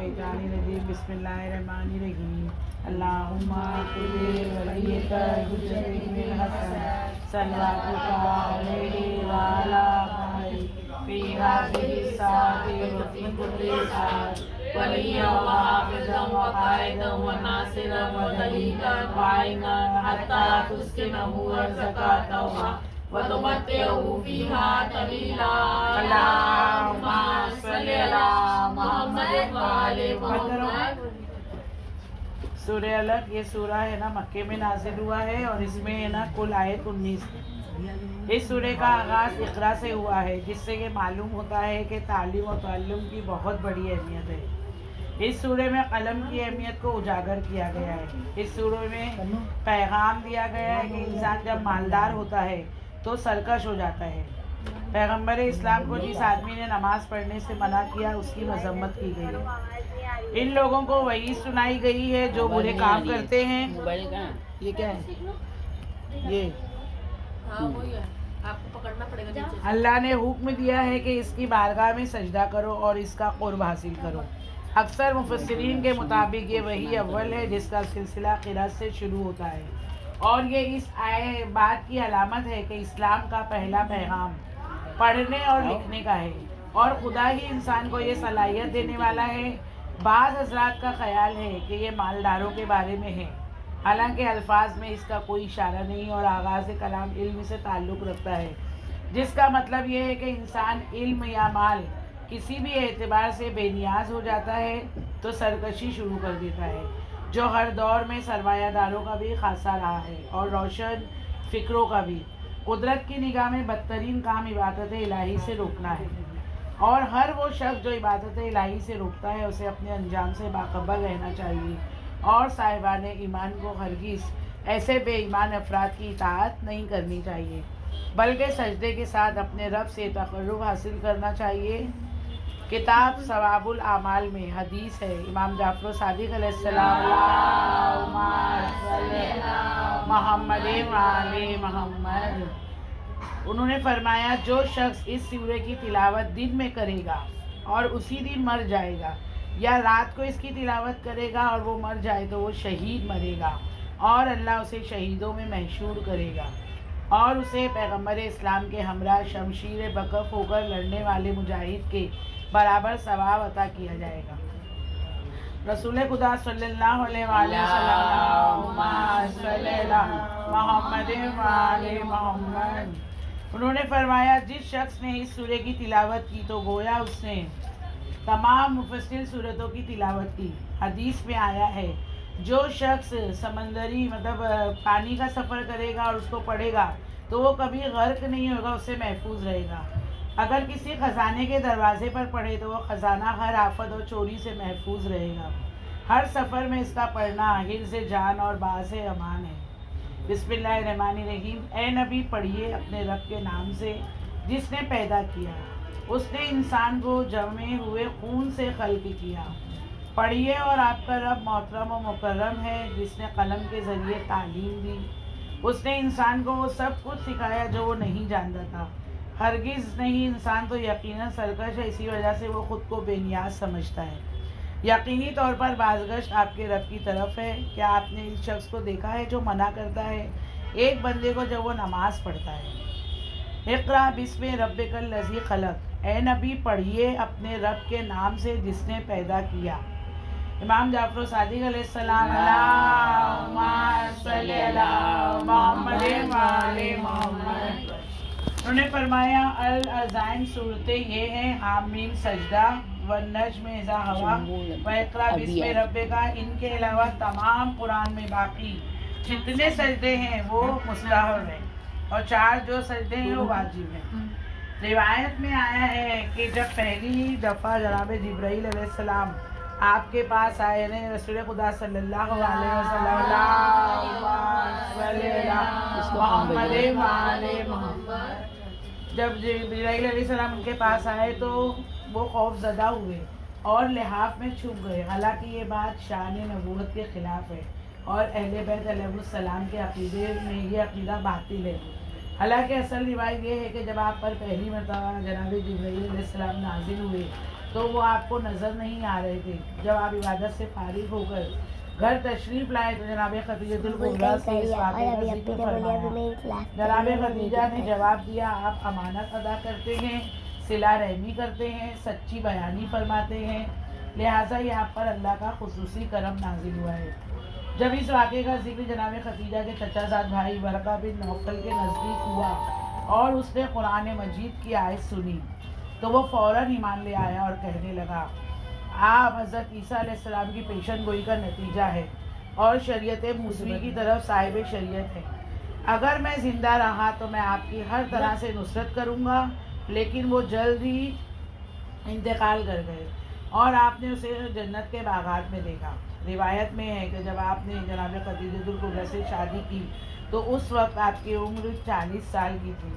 الشیطان الرجیم بسم اللہ الرحمن الرحیم اللہم کل ولیک الحجۃ بن الحسن صلواتک علیہ وعلی آلہ فی ہذہ الساعۃ وفی کل ساعۃ ولیا وحافظا وقائدا وناصرا ودلیلا وعینا حتی تسکنہ ارضک وتمتعه فيها طويلا اللهم صل على محمد وعلى محمد۔ سورہ الگ یہ سورہ ہے نا مکے میں نازل ہوا ہے اور اس میں ہے نا کل آیت 19 ہے۔ اس سورہ کا آغاز اقرا سے ہوا ہے جس سے یہ معلوم ہوتا ہے کہ تعلیم و تعلم کی بہت بڑی اہمیت ہے۔ اس سورہ میں قلم کی اہمیت کو اجاگر کیا گیا ہے۔ اس سورہ میں پیغام دیا گیا ہے کہ انسان جب مالدار ہوتا ہے تو سرکش ہو جاتا ہے۔ پیغمبر اسلام کو جس آدمی نے نماز پڑھنے سے منع کیا اس کی مذمت کی گئی ہے۔ ان لوگوں کو وہی سنائی گئی ہے جو برے کام کرتے ہیں۔ یہ کیا ہے؟ یہ اللہ نے حکم دیا ہے کہ اس کی بارگاہ میں سجدہ کرو اور اس کا قرب حاصل کرو۔ اکثر مفسرین کے مطابق یہ وہی اول ہے جس کا سلسلہ قرأت سے شروع ہوتا ہے اور یہ اس بات کی علامت ہے کہ اسلام کا پہلا پیغام پڑھنے اور لکھنے کا ہے اور خدا ہی انسان کو یہ صلاحیت دینے والا ہے۔ بعض حضرات کا خیال ہے کہ یہ مالداروں کے بارے میں ہے، حالانکہ الفاظ میں اس کا کوئی اشارہ نہیں اور آغاز کلام علم سے تعلق رکھتا ہے، جس کا مطلب یہ ہے کہ انسان علم یا مال کسی بھی اعتبار سے بے نیاز ہو جاتا ہے تو سرکشی شروع کر دیتا ہے، جو ہر دور میں سرمایہ داروں کا بھی خاصا رہا ہے اور روشن فکروں کا بھی۔ قدرت کی نگاہ میں بدترین کام عبادت الہی سے روکنا ہے اور ہر وہ شخص جو عبادت الہی سے روکتا ہے اسے اپنے انجام سے باخبر رہنا چاہیے اور صاحبان ایمان کو ہرگز ایسے بے ایمان افراد کی اطاعت نہیں کرنی چاہیے بلکہ سجدے کے ساتھ اپنے رب سے تقرب حاصل کرنا چاہیے۔ کتاب ثواب الاعمال میں حدیث ہے، امام جعفر صادق علیہ السلام اللہم صلی علی محمد وعلی محمد، انہوں نے فرمایا جو شخص اس سورہ کی تلاوت دن میں کرے گا اور اسی دن مر جائے گا یا رات کو اس کی تلاوت کرے گا اور وہ مر جائے تو وہ شہید مرے گا اور اللہ اسے شہیدوں میں محشور کرے گا اور اسے پیغمبر اسلام کے ہمراہ شمشیر بکف ہو کر لڑنے والے مجاہد کے برابر ثواب عطا کیا جائے گا۔ رسول خدا صلی اللہ علیہ وآلہ وسلم صلی اللہ محمد وآلہ محمد، انہوں نے فرمایا جس شخص نے اس سورہ کی تلاوت کی تو گویا اس نے تمام مفصل سورتوں کی تلاوت کی۔ حدیث میں آیا ہے جو شخص سمندری پانی کا سفر کرے گا اور اس کو پڑھے گا تو وہ کبھی غرق نہیں ہوگا، اس سے محفوظ رہے گا۔ اگر کسی خزانے کے دروازے پر پڑھے تو وہ خزانہ ہر آفت اور چوری سے محفوظ رہے گا۔ ہر سفر میں اس کا پڑھنا حرز جان اور باعث امان ہے۔ بسم اللہ الرحمن الرحیم، اے نبی پڑھیے اپنے رب کے نام سے جس نے پیدا کیا، اس نے انسان کو جمے ہوئے خون سے خلق کیا۔ پڑھیے اور آپ کا رب محترم و مکرم ہے جس نے قلم کے ذریعے تعلیم دی، اس نے انسان کو وہ سب کچھ سکھایا جو وہ نہیں جانتا تھا۔ ہرگز نہیں، انسان تو یقیناً سرکش ہے، اسی وجہ سے وہ خود کو بے نیاز سمجھتا ہے۔ یقینی طور پر بازگشت آپ کے رب کی طرف ہے۔ کیا آپ نے اس شخص کو دیکھا ہے جو منع کرتا ہے ایک بندے کو جب وہ نماز پڑھتا ہے؟ اقرا بسم ربک الذی خلق، اے نبی پڑھیے اپنے رب کے نام سے جس نے پیدا کیا۔ امام جعفر صادق علیہ السلام اللہم صلی علی محمد وعلی محمد، انہوں نے فرمایا العزائم صورتیں یہ ہیں حامیم سجدہ والنجم اذا ہوا واقرا بسم ربک، ان کے علاوہ تمام قرآن میں باقی جتنے سجدے ہیں وہ مستحب ہیں اور 4 جو سجدے ہیں وہ واجب ہیں۔ روایت میں آیا ہے کہ جب پہلی دفعہ جناب جبرائیل علیہ السلام آپ کے پاس آئے نے رسول خدا صلی اللہ علیہ وسلم محمد وعلی محمد، جب جبرائیل علیہ السلام ان کے پاس آئے تو وہ خوف زدہ ہوئے اور لحاف میں چھپ گئے، حالانکہ یہ بات شان نبوت کے خلاف ہے اور اہل بیت علیہ السلام کے عقیدے میں یہ عقیدہ باطل ہے۔ حالانکہ اصل روایت یہ ہے کہ جب آپ پر پہلی مرتبہ جناب جبرائیل علیہ السلام نازل ہوئے تو وہ آپ کو نظر نہیں آ رہے تھے. جب آپ عبادت سے فارغ ہو کر گھر تشریف لائے تو جناب خدیجہ الکبریٰ سے اس واقعے کا ذکر فرمایا. جناب خدیجہ نے جواب دیا آپ امانت ادا کرتے ہیں, صلہ رحمی کرتے ہیں, سچی بیانی فرماتے ہیں, لہٰذا یہ آپ پر اللہ کا خصوصی کرم نازل ہوا ہے. جب اس واقعے کا ذکر جناب خدیجہ کے چچا زاد بھائی ورقہ بن نوفل کے نزدیک ہوا اور اس نے قرآن مجید کی آیت سنی تو وہ فوراً ایمان لے آیا اور کہنے لگا آپ حضرت عیسیٰ علیہ السلام کی پیشن گوئی کا نتیجہ ہے اور شریعت موسوی کی طرف صاحب شریعت ہے. اگر میں زندہ رہا تو میں آپ کی ہر طرح سے نصرت کروں گا. لیکن وہ جلد ہی انتقال کر گئے اور آپ نے اسے جنت کے باغات میں دیکھا. روایت میں ہے کہ جب آپ نے جناب خدیجہ الکبریٰ سے شادی کی تو اس وقت آپ کی عمر 40 سال کی تھی.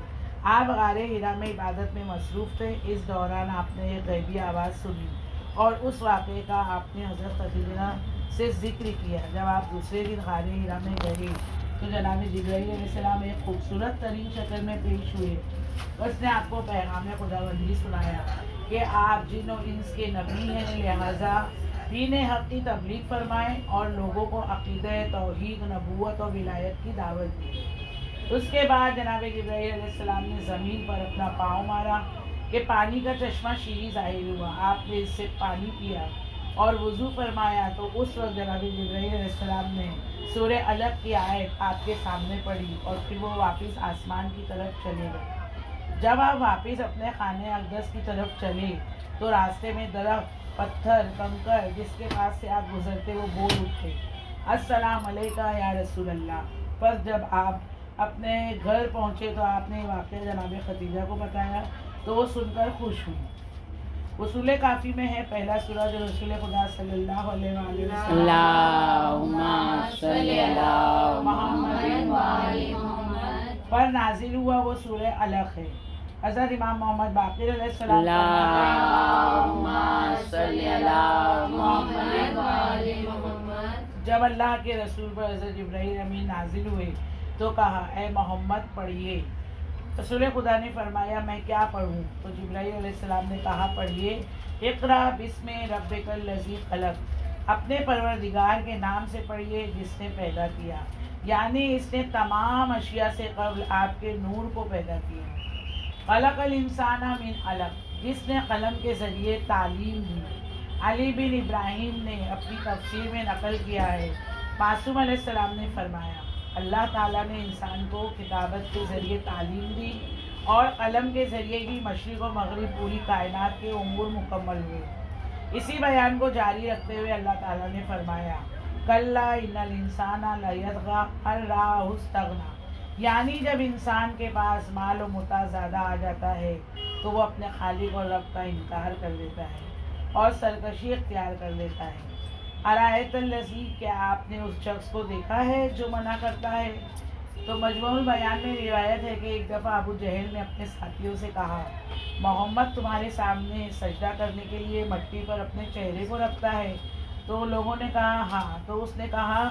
آپ غار حرا میں عبادت میں مصروف تھے. اس دوران آپ نے ایک غیبی آواز سنی اور اس واقعے کا آپ نے حضرت خدیجہ سے ذکر کیا. جب آپ دوسرے دن غار حرا میں گئے تو جناب جبرائیل علیہ السلام ایک خوبصورت ترین شکل میں پیش ہوئے. اس نے آپ کو پیغام خداوندی سنایا کہ آپ جن و انس کے نبی ہیں, لہٰذا دین حق کی تبلیغ فرمائیں اور لوگوں کو عقیدہ توحید, نبوت اور ولایت کی دعوت دی. اس کے بعد جناب جبرائیل علیہ السلام نے زمین پر اپنا پاؤں مارا کہ پانی کا چشمہ شیریں ظاہر ہوا. آپ نے اس سے پانی پیا اور وضو فرمایا تو اس وقت جناب جبرائیل علیہ السلام نے سورہ علق کی آیت آپ کے سامنے پڑھی اور پھر وہ واپس آسمان کی طرف چلے گئے. جب آپ واپس اپنے خانہ اقدس کی طرف چلے تو راستے میں درخت, پتھر, کنکر جس کے پاس سے آپ گزرتے وہ بول اٹھے السلام علیکہ یا رسول اللہ. پر جب آپ اپنے گھر پہنچے تو آپ نے واقعہ جناب خدیجہ کو بتایا تو وہ سن کر خوش ہوئی. اصول کافی میں ہے پہلا سورہ جو رسول خدا صلی اللہ علیہ وآلہ وسلم اللہم صلی علی محمد پر نازل ہوا وہ سورہ علق ہے. حضرت امام محمد باقر علیہ السلام اللہم صلی علی محمد جب اللہ کے رسول پر حضرت جبرائیل امین نازل ہوئے تو کہا اے محمد پڑھیے. رسول خدا نے فرمایا میں کیا پڑھوں؟ تو جبرائیل علیہ السلام نے کہا پڑھیے اقرا بسم ربک الذی خلق, اپنے پروردگار کے نام سے پڑھیے جس نے پیدا کیا, یعنی اس نے تمام اشیاء سے قبل آپ کے نور کو پیدا کیا. خلق الانسان من علق, جس نے قلم کے ذریعے تعلیم دی. علی بن ابراہیم نے اپنی تفسیر میں نقل کیا ہے معصوم علیہ السلام نے فرمایا اللہ تعالیٰ نے انسان کو کتابت کے ذریعے تعلیم دی اور قلم کے ذریعے ہی مشرق و مغرب پوری کائنات کے امور مکمل ہوئے. اسی بیان کو جاری رکھتے ہوئے اللہ تعالیٰ نے فرمایا کلا ان الانسان لیطغی ان رآہ استغنی, یعنی جب انسان کے پاس مال و متاع زیادہ آ جاتا ہے تو وہ اپنے خالق اور رب کا انکار کر دیتا ہے اور سرکشی اختیار کر لیتا ہے. ارایت الذی, کیا آپ نے اس شخص کو دیکھا ہے جو منع کرتا ہے؟ تو مجموع البیان میں روایت ہے کہ ایک دفعہ ابو جہل نے اپنے ساتھیوں سے کہا محمد تمہارے سامنے سجدہ کرنے کے لیے مٹی پر اپنے چہرے کو رکھتا ہے. تو لوگوں نے کہا ہاں. تو اس نے کہا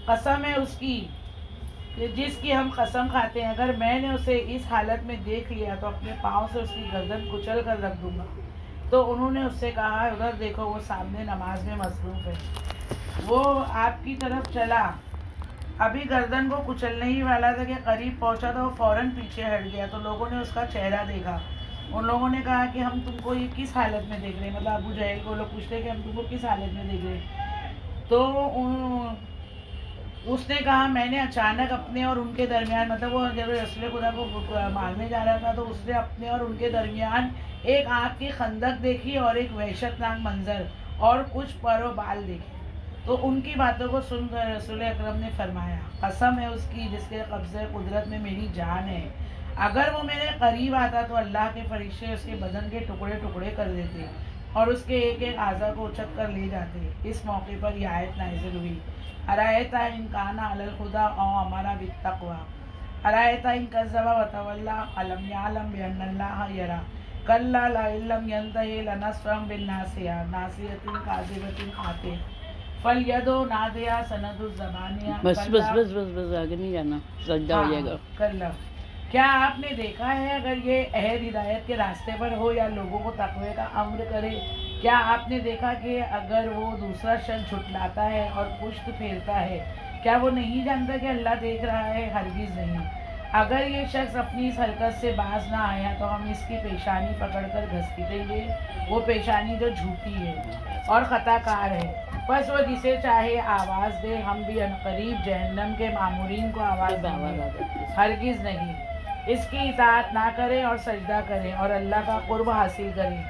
قسم ہے اس کی جس کی ہم قسم کھاتے ہیں, اگر میں نے اسے اس حالت میں دیکھ لیا تو اپنے پاؤں سے اس کی گردن کچل کر رکھ دوں گا. تو انہوں نے اس سے کہا ادھر دیکھو وہ سامنے نماز میں مصروف ہے. وہ آپ کی طرف چلا, ابھی گردن کو کچلنے ہی والا تھا کہ قریب پہنچا تو وہ فوراً پیچھے ہٹ گیا. تو لوگوں نے اس کا چہرہ دیکھا. ان لوگوں نے کہا کہ ہم تم کو یہ کس حالت میں دیکھ رہے ہیں, مطلب ابو جہل کو لوگ پوچھتے کہ ہم تم کو کس حالت میں دیکھ رہے ہیں. تو اس نے کہا میں نے اچانک اپنے اور ان کے درمیان, مطلب وہ جب رسول خدا کو مارنے جا رہا تھا تو اس نے اپنے اور ان کے درمیان ایک آگ کی خندق دیکھی اور ایک وحشت ناک منظر اور کچھ پر و بال دیکھے. تو ان کی باتوں کو سن کر رسول اکرم نے فرمایا قسم ہے اس کی جس کے قبضہ قدرت میں میری جان ہے, اگر وہ میرے قریب آتا تو اللہ کے فرشتے اس کے بدن کے ٹکڑے ٹکڑے کر دیتے اور اس کے ایک ایک اعضاء کو اچک کر لے جاتے. اس موقع پر یہ آیت نازل ہوئی ارایت ان کان علی الہدی او امر بالتقوی ارایت ان کذب وتولی الم یعلم بان اللہ یری کلا لئن لم ینتهی لنسفعا بالناصیہ ناصیۃ کاذبۃ خاطئہ فلیدع نادیہ سند الزبانیہ. بس آگے نہیں جانا, سجدہ ہو جائے گا. کلا کیا آپ نے دیکھا ہے اگر یہ عہد ہدایت کے راستے پر ہو یا لوگوں کو تقوی کا امر کرے، کیا آپ نے دیکھا کہ اگر وہ دوسرا شخص جھٹلاتا ہے اور پشت پھیرتا ہے، کیا وہ نہیں جانتا کہ اللہ دیکھ رہا ہے؟ ہرگز نہیں۔ اگر یہ شخص اپنی اس حرکت سے باز نہ آیا تو ہم اس کی پیشانی پکڑ کر گھسیٹیں گے، وہ پیشانی جو جھوٹی ہے اور خطا کار ہے۔ بس وہ جسے چاہے آواز دے، ہم بھی عنقریب جہنم کے مامورین کو آواز دیں گے۔ ہرگز نہیں۔ اس کی اطاعت نہ کریں اور سجدہ کریں اور اللہ کا قرب حاصل کریں۔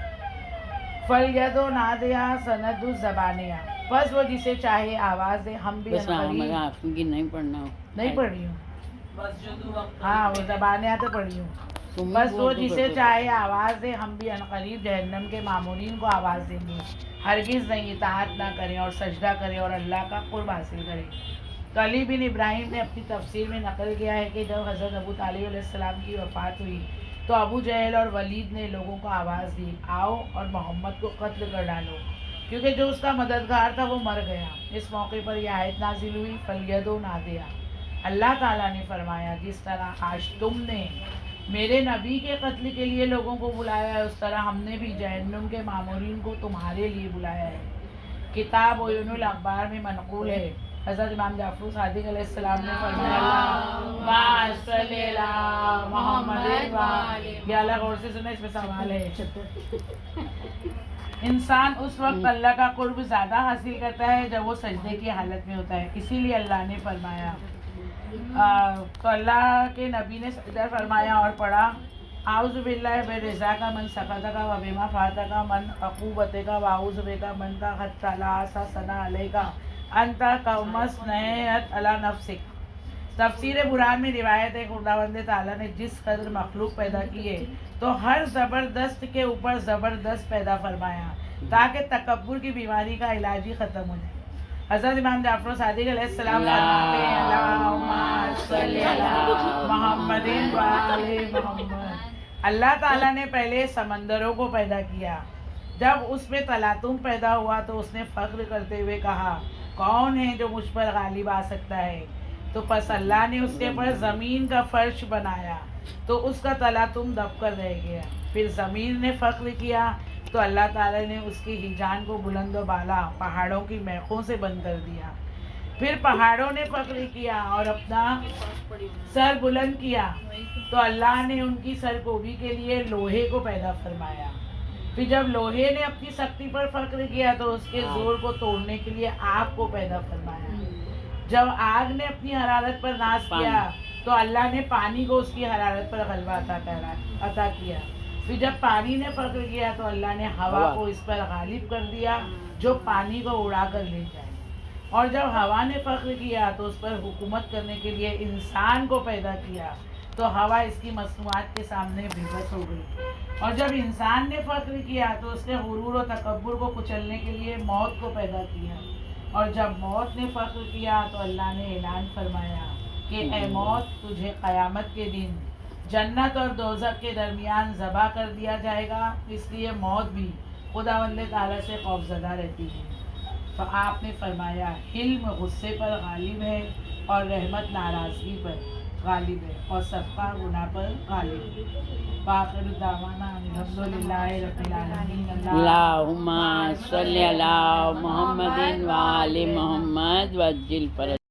فَلْيَدْعُ نَادِيَهَا سَنَدُّ الزَّبَانِيَا، بس وہ جسے چاہے آواز دے، ہم بھی عنقریب آپ کی نہیں پڑھنا نہیں پڑھی ہوں، ہاں وہ زبانیاں تو پڑھی ہوں۔ بس وہ جسے چاہے آواز دے، ہم بھی عنقریب جہنم کے مامورین کو آواز دیں گے۔ ہرگز نہیں، اطاعت نہ کریں اور سجدہ کریں اور اللہ کا قرب حاصل کریں۔ تو علی بن ابراہیم نے اپنی تفسیر میں نقل کیا ہے کہ جب حضرت ابو طالب علیہ السلام کی وفات ہوئی تو ابو جہل اور ولید نے لوگوں کو آواز دی، آؤ اور محمد کو قتل کر ڈالو، کیونکہ جو اس کا مددگار تھا وہ مر گیا۔ اس موقع پر یہ آیت نازل ہوئی، فَلْيَدْعُ نَادِيَهَا۔ اللہ تعالیٰ نے فرمایا جس طرح آج تم نے میرے نبی کے قتل کے لیے لوگوں کو بلایا ہے، اس طرح ہم نے بھی جہنم کے مامورین کو تمہارے لیے بلایا ہے۔ کتاب عیون الاخبار میں منقول ہے، حضرت امام جعفر صادق علیہ السلام نے فرمایا، اللہم صلی علی محمد، یا اللہ غور سے سنیں، اس میں سوال ہے۔ انسان اس وقت اللہ کا قرب زیادہ حاصل کرتا ہے جب وہ سجدے کی حالت میں ہوتا ہے، اسی لیے اللہ نے فرمایا، تو اللہ کے نبی نے سجدہ فرمایا اور پڑھا، اعوذ باللہ برضا کا من سخط کا و بما فات کا من عقوبت کا و اعوذ بک من کا حتی لا احصی ثناء علیک انت کما اثنیت علی نفسک۔ تفسیر برہان میں روایت ہے، خداوند تعالیٰ نے جس قدر مخلوق پیدا کیے تو ہر زبردست کے اوپر زبردست پیدا فرمایا تاکہ تکبر کی بیماری کا علاج ہی ختم ہو جائے۔ حضرت امام جعفر صادق علیہ السلام فرماتے ہیں، اللہم صلی علی محمد و آل محمد۔ اللہ تعالیٰ نے پہلے سمندروں کو پیدا کیا، جب اس میں تلاطم پیدا ہوا تو اس نے فخر کرتے ہوئے کہا، کون ہے جو مجھ پر غالب آ سکتا ہے؟ تو پس اللہ نے اس کے پر زمین کا فرش بنایا تو اس کا تلاطم دب کر رہ گیا۔ پھر زمین نے فخر کیا تو اللہ تعالیٰ نے اس کی ہیجان کو بلند و بالا پہاڑوں کی میخوں سے بند کر دیا۔ پھر پہاڑوں نے فخر کیا اور اپنا سر بلند کیا تو اللہ نے ان کی سرکوبی کے لیے لوہے کو پیدا فرمایا۔ پھر جب لوہے نے اپنی سختی پر فخر کیا تو اس کے زور کو توڑنے کے لیے آگ کو پیدا فرمایا۔ جب آگ نے اپنی حرارت پر ناز کیا تو اللہ نے پانی کو اس کی حرارت پر غلبہ عطا کیا۔ پھر جب پانی نے فخر کیا تو اللہ نے ہوا کو اس پر غالب کر دیا جو پانی کو اڑا کر لے جائے۔ اور جب ہوا نے فخر کیا تو اس پر حکومت کرنے کے لیے انسان کو پیدا کیا تو ہوا اس کی مصنوعات کے سامنے بے بس ہو گئی۔ اور جب انسان نے فخر کیا تو اس نے غرور و تکبر کو کچلنے کے لیے موت کو پیدا کیا۔ اور جب موت نے فخر کیا تو اللہ نے اعلان فرمایا کہ اے موت، تجھے قیامت کے دن جنت اور دوزخ کے درمیان ذبح کر دیا جائے گا، اس لیے موت بھی خداوند تعالیٰ سے خوفزدہ رہتی ہے۔ تو آپ نے فرمایا، حلم غصے پر غالب ہے اور رحمت ناراضگی پر غالب ہے اور صدقہ گناہ پر غالب ہے۔ باخر دعوانا الحمدللہ رب العالمین۔ اللہم صلی علی محمد و آل محمد وعجل فرج